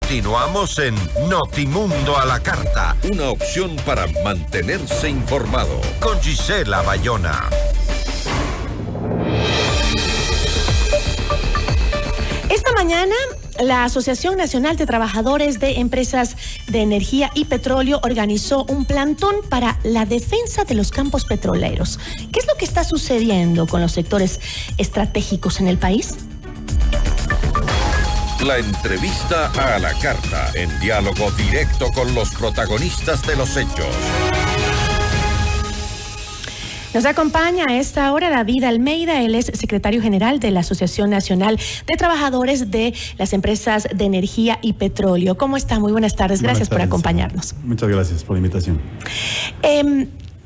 Continuamos en Notimundo a la Carta. Una opción para mantenerse informado. Con Gisela Bayona. Esta mañana, la Asociación Nacional de Trabajadores de Empresas de Energía y Petróleo organizó un plantón para la defensa de los campos petroleros. ¿Qué es lo que está sucediendo con los sectores estratégicos en el país? La entrevista a la carta, en diálogo directo con los protagonistas de los hechos. Nos acompaña a esta hora David Almeida, él es secretario general de la Asociación Nacional de Trabajadores de las Empresas de Energía y Petróleo. ¿Cómo está? Muy buenas tardes, gracias por acompañarnos. Muchas gracias por la invitación.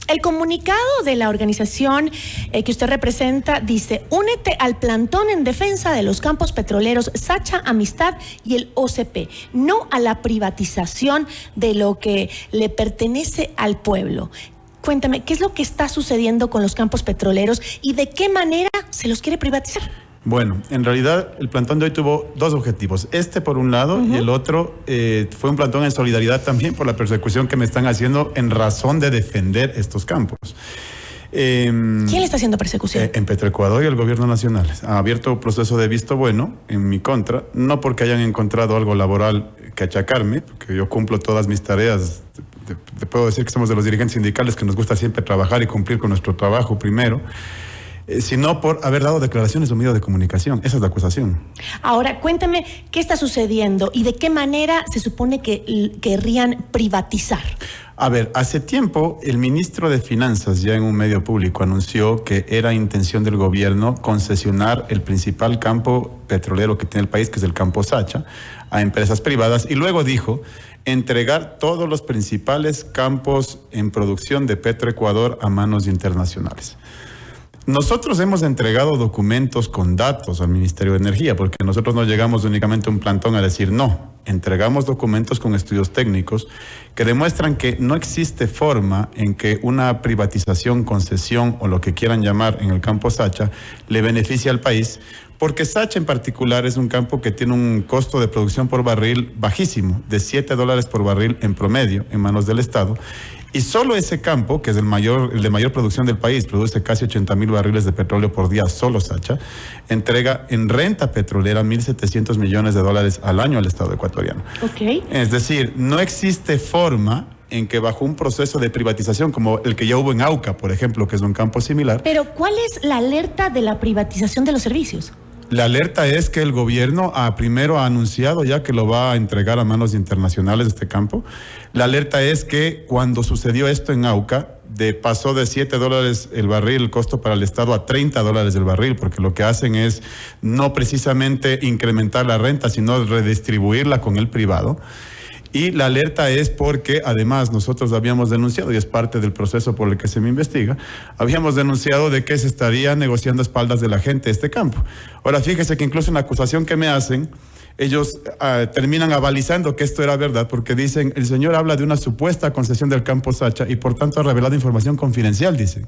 El comunicado de la organización que usted representa dice: únete al plantón en defensa de los campos petroleros Sacha, Amistad y el OCP, no a la privatización de lo que le pertenece al pueblo. Cuéntame, ¿qué es lo que está sucediendo con los campos petroleros y de qué manera se los quiere privatizar? Bueno, en realidad el plantón de hoy tuvo dos objetivos. Este por un lado y el otro fue un plantón en solidaridad también por la persecución que me están haciendo en razón de defender estos campos. ¿Quién le está haciendo persecución? En Petroecuador y el gobierno nacional. Ha abierto proceso de visto bueno en mi contra, no porque hayan encontrado algo laboral que achacarme, porque yo cumplo todas mis tareas. Te puedo decir que somos de los dirigentes sindicales que nos gusta siempre trabajar y cumplir con nuestro trabajo primero, sino por haber dado declaraciones de un medio de comunicación. Esa es la acusación. Ahora, cuéntame qué está sucediendo y de qué manera se supone que querrían privatizar. A ver, hace tiempo el ministro de Finanzas ya en un medio público anunció que era intención del gobierno concesionar el principal campo petrolero que tiene el país, que es el campo Sacha, a empresas privadas, y luego dijo entregar todos los principales campos en producción de Petroecuador a manos internacionales. Nosotros hemos entregado documentos con datos al Ministerio de Energía, porque nosotros no llegamos únicamente a un plantón a decir no. Entregamos documentos con estudios técnicos que demuestran que no existe forma en que una privatización, concesión o lo que quieran llamar en el campo Sacha le beneficie al país, porque Sacha en particular es un campo que tiene un costo de producción por barril bajísimo, de $7 por barril en promedio en manos del Estado. Y solo ese campo, que es el de mayor producción del país, produce casi 80,000 barriles de petróleo por día, solo Sacha, entrega en renta petrolera $1,700 millones al año al Estado ecuatoriano. Okay. Es decir, no existe forma en que bajo un proceso de privatización como el que ya hubo en Auca, por ejemplo, que es un campo similar. Pero ¿cuál es la alerta de la privatización de los servicios? La alerta es que el gobierno primero ha anunciado ya que lo va a entregar a manos internacionales este campo. La alerta es que cuando sucedió esto en Auca, pasó de $7 el barril, el costo para el Estado, a $30 el barril, porque lo que hacen es no precisamente incrementar la renta, sino redistribuirla con el privado. Y la alerta es porque además nosotros habíamos denunciado, y es parte del proceso por el que se me investiga, habíamos denunciado de que se estaría negociando a espaldas de la gente este campo. Ahora fíjese que incluso en la acusación que me hacen, ellos terminan avalizando que esto era verdad, porque dicen, el señor habla de una supuesta concesión del campo Sacha y por tanto ha revelado información confidencial, dicen.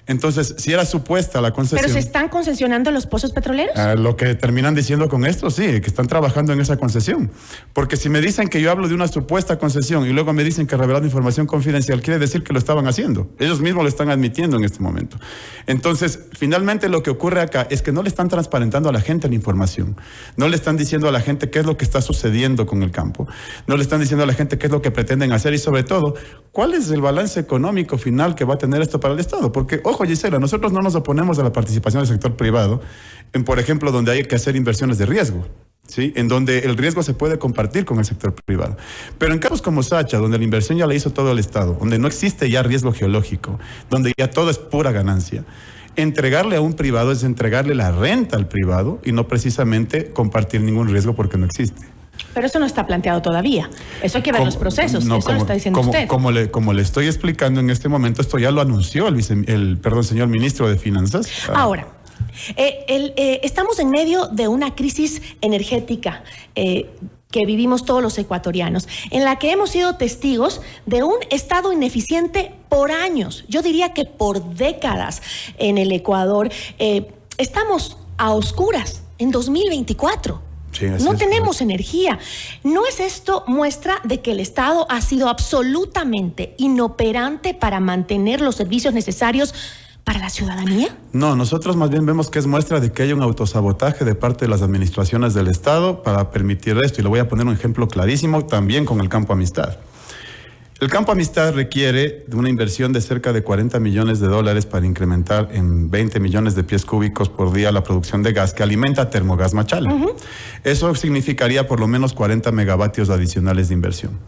Entonces, si era supuesta la concesión... ¿Pero se están concesionando los pozos petroleros? Lo que terminan diciendo con esto, sí, que están trabajando en esa concesión. Porque si me dicen que yo hablo de una supuesta concesión y luego me dicen que he revelado información confidencial, quiere decir que lo estaban haciendo. Ellos mismos lo están admitiendo en este momento. Entonces, finalmente lo que ocurre acá es que no le están transparentando a la gente la información. No le están diciendo a la gente qué es lo que está sucediendo con el campo. No le están diciendo a la gente qué es lo que pretenden hacer y sobre todo, cuál es el balance económico final que va a tener esto para el Estado. Porque, ojo, Gisela, nosotros no nos oponemos a la participación del sector privado en, por ejemplo, donde hay que hacer inversiones de riesgo, ¿sí? En donde el riesgo se puede compartir con el sector privado. Pero en casos como Sacha, donde la inversión ya la hizo todo el Estado, donde no existe ya riesgo geológico, donde ya todo es pura ganancia, entregarle a un privado es entregarle la renta al privado y no precisamente compartir ningún riesgo porque no existe. Pero eso no está planteado todavía. Eso hay que ver los procesos. No, eso lo está diciendo usted. Como le estoy explicando en este momento, esto ya lo anunció el señor ministro de Finanzas. Ahora, estamos en medio de una crisis energética que vivimos todos los ecuatorianos, en la que hemos sido testigos de un Estado ineficiente por años. Yo diría que por décadas en el Ecuador. Estamos a oscuras en 2024. Sí, no tenemos energía. ¿No es esto muestra de que el Estado ha sido absolutamente inoperante para mantener los servicios necesarios para la ciudadanía? No, nosotros más bien vemos que es muestra de que hay un autosabotaje de parte de las administraciones del Estado para permitir esto. Y le voy a poner un ejemplo clarísimo también con el Campo Amistad. El Campo Amistad requiere de una inversión de cerca de 40 millones de dólares para incrementar en 20 millones de pies cúbicos por día la producción de gas que alimenta Termogas Machala. Eso significaría por lo menos 40 megavatios adicionales de inversión.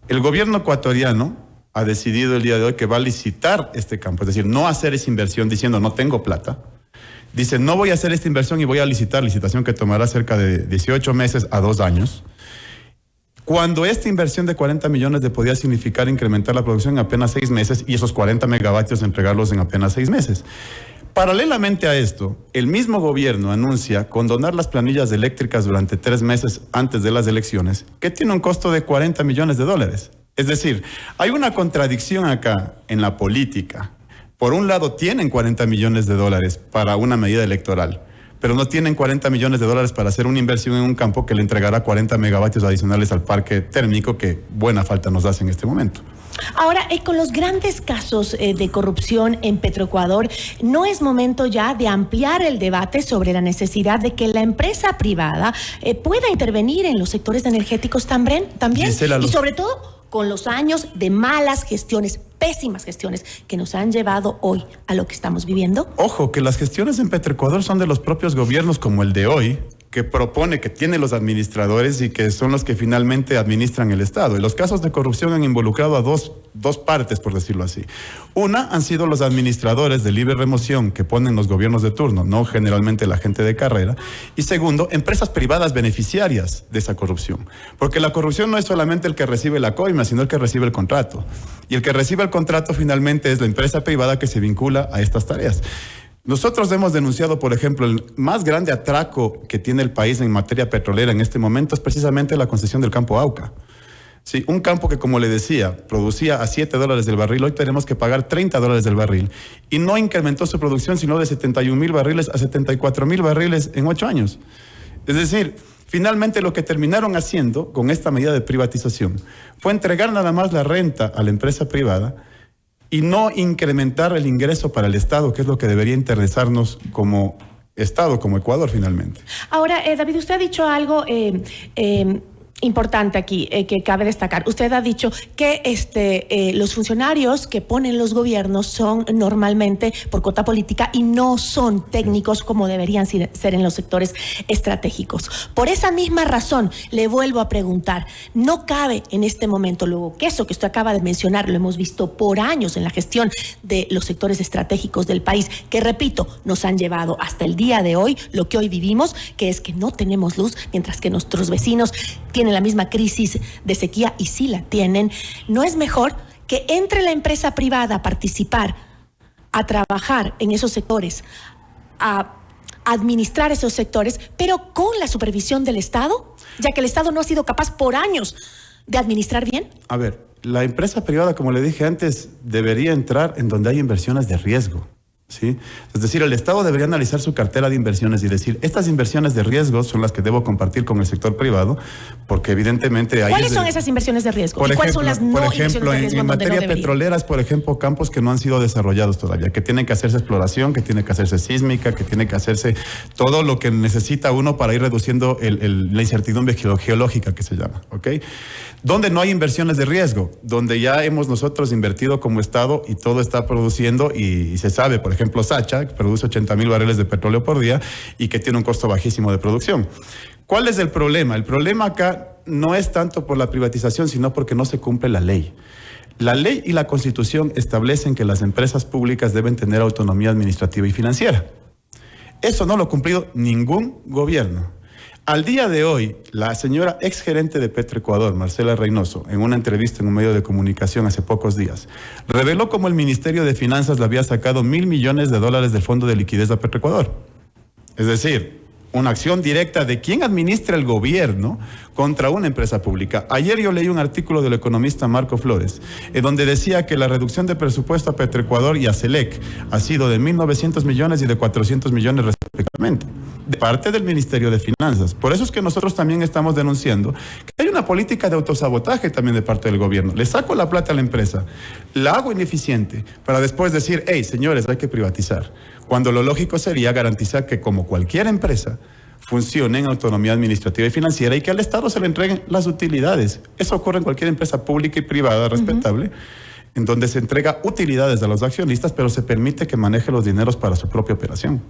El gobierno ecuatoriano ha decidido el día de hoy que va a licitar este campo, es decir, no hacer esa inversión diciendo no tengo plata. Dice, no voy a hacer esta inversión y voy a licitar, licitación que tomará cerca de 18 meses a 2 años. Cuando esta inversión de 40 millones podía significar incrementar la producción en apenas 6 meses y esos 40 megavatios entregarlos en apenas 6 meses. Paralelamente a esto, el mismo gobierno anuncia condonar las planillas eléctricas durante 3 meses antes de las elecciones, que tiene un costo de 40 millones de dólares. Es decir, hay una contradicción acá en la política. Por un lado, tienen 40 millones de dólares para una medida electoral, pero no tienen 40 millones de dólares para hacer una inversión en un campo que le entregará 40 megavatios adicionales al parque térmico que buena falta nos hace en este momento. Ahora, con los grandes casos de corrupción en Petroecuador, ¿no es momento ya de ampliar el debate sobre la necesidad de que la empresa privada pueda intervenir en los sectores energéticos también? Gisela, y sobre todo con los años de malas gestiones, pésimas gestiones que nos han llevado hoy a lo que estamos viviendo? Ojo, que las gestiones en Petroecuador son de los propios gobiernos como el de hoy, que propone, que tiene los administradores y que son los que finalmente administran el Estado. Y los casos de corrupción han involucrado a dos partes, por decirlo así. Una han sido los administradores de libre remoción que ponen los gobiernos de turno, no generalmente la gente de carrera. Y segundo, empresas privadas beneficiarias de esa corrupción. Porque la corrupción no es solamente el que recibe la coima, sino el que recibe el contrato. Y el que recibe el contrato finalmente es la empresa privada que se vincula a estas tareas. Nosotros hemos denunciado, por ejemplo, el más grande atraco que tiene el país en materia petrolera en este momento es precisamente la concesión del campo Auca. Sí, un campo que, como le decía, producía a $7 el barril, hoy tenemos que pagar $30 el barril. Y no incrementó su producción sino de 71,000 barriles a 74,000 barriles en 8 años. Es decir, finalmente lo que terminaron haciendo con esta medida de privatización fue entregar nada más la renta a la empresa privada y no incrementar el ingreso para el Estado, que es lo que debería interesarnos como Estado, como Ecuador finalmente. Ahora, David, usted ha dicho algo importante aquí que cabe destacar. Usted ha dicho que los funcionarios que ponen los gobiernos son normalmente por cuota política y no son técnicos como deberían ser en los sectores estratégicos. Por esa misma razón, le vuelvo a preguntar, ¿no cabe en este momento, luego que eso que usted acaba de mencionar, lo hemos visto por años en la gestión de los sectores estratégicos del país, que repito, nos han llevado hasta el día de hoy, lo que hoy vivimos, que es que no tenemos luz, mientras que nuestros vecinos tienen la misma crisis de sequía y sí la tienen? ¿No es mejor que entre la empresa privada a participar, a trabajar en esos sectores, a administrar esos sectores, pero con la supervisión del Estado, ya que el Estado no ha sido capaz por años de administrar bien? A ver, la empresa privada, como le dije antes, debería entrar en donde hay inversiones de riesgo. ¿Sí? Es decir, el Estado debería analizar su cartera de inversiones y decir, estas inversiones de riesgo son las que debo compartir con el sector privado, porque evidentemente hay... ¿Cuáles son esas inversiones de riesgo? ¿Y cuáles son las no inversiones de riesgo? En materia petrolera, por ejemplo, campos que no han sido desarrollados todavía, que tienen que hacerse exploración, que tiene que hacerse sísmica, que tiene que hacerse todo lo que necesita uno para ir reduciendo la incertidumbre geológica que se llama, ¿ok? Donde no hay inversiones de riesgo, donde ya hemos nosotros invertido como Estado y todo está produciendo y se sabe, por ejemplo, Sacha, que produce 80,000 barriles de petróleo por día y que tiene un costo bajísimo de producción. ¿Cuál es el problema? El problema acá no es tanto por la privatización, sino porque no se cumple la ley. La ley y la Constitución establecen que las empresas públicas deben tener autonomía administrativa y financiera. Eso no lo ha cumplido ningún gobierno. Al día de hoy, la señora exgerente de Petroecuador, Marcela Reynoso, en una entrevista en un medio de comunicación hace pocos días, reveló cómo el Ministerio de Finanzas le había sacado $1,000 millones del Fondo de Liquidez a Petroecuador. Es decir, una acción directa de quien administra el gobierno contra una empresa pública. Ayer yo leí un artículo del economista Marco Flores, en donde decía que la reducción de presupuesto a Petroecuador y a Selec ha sido de 1.900 millones y de 400 millones respectivamente directamente, de parte del Ministerio de Finanzas. Por eso es que nosotros también estamos denunciando que hay una política de autosabotaje también de parte del gobierno. Le saco la plata a la empresa, la hago ineficiente, para después decir, hey, señores, hay que privatizar. Cuando lo lógico sería garantizar que, como cualquier empresa, funcione en autonomía administrativa y financiera y que al Estado se le entreguen las utilidades. Eso ocurre en cualquier empresa pública y privada respetable, en donde se entrega utilidades a los accionistas, pero se permite que maneje los dineros para su propia operación.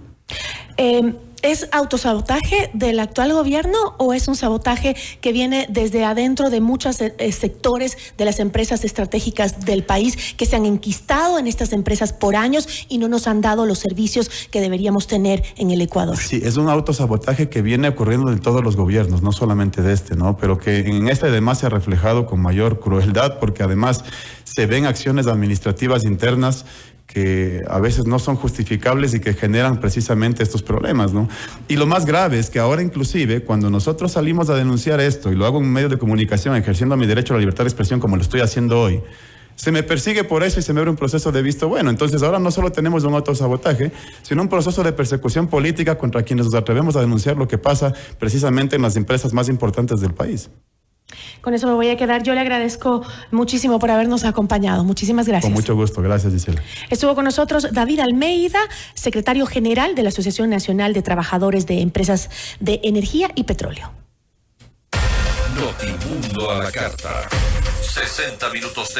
¿Es autosabotaje del actual gobierno o es un sabotaje que viene desde adentro de muchos sectores de las empresas estratégicas del país que se han enquistado en estas empresas por años y no nos han dado los servicios que deberíamos tener en el Ecuador? Sí, es un autosabotaje que viene ocurriendo en todos los gobiernos, no solamente de este, ¿no? Pero que en este además se ha reflejado con mayor crueldad, porque además se ven acciones administrativas internas que a veces no son justificables y que generan precisamente estos problemas, ¿no? Y lo más grave es que ahora inclusive cuando nosotros salimos a denunciar esto, y lo hago en un medio de comunicación ejerciendo mi derecho a la libertad de expresión como lo estoy haciendo hoy, se me persigue por eso y se me abre un proceso de visto bueno. Entonces ahora no solo tenemos un autosabotaje, sino un proceso de persecución política contra quienes nos atrevemos a denunciar lo que pasa precisamente en las empresas más importantes del país. Con eso me voy a quedar. Yo le agradezco muchísimo por habernos acompañado. Muchísimas gracias. Con mucho gusto. Gracias, Gisela. Estuvo con nosotros David Almeida, secretario general de la Asociación Nacional de Trabajadores de Empresas de Energía y Petróleo. Notimundo a la carta. 60 minutos de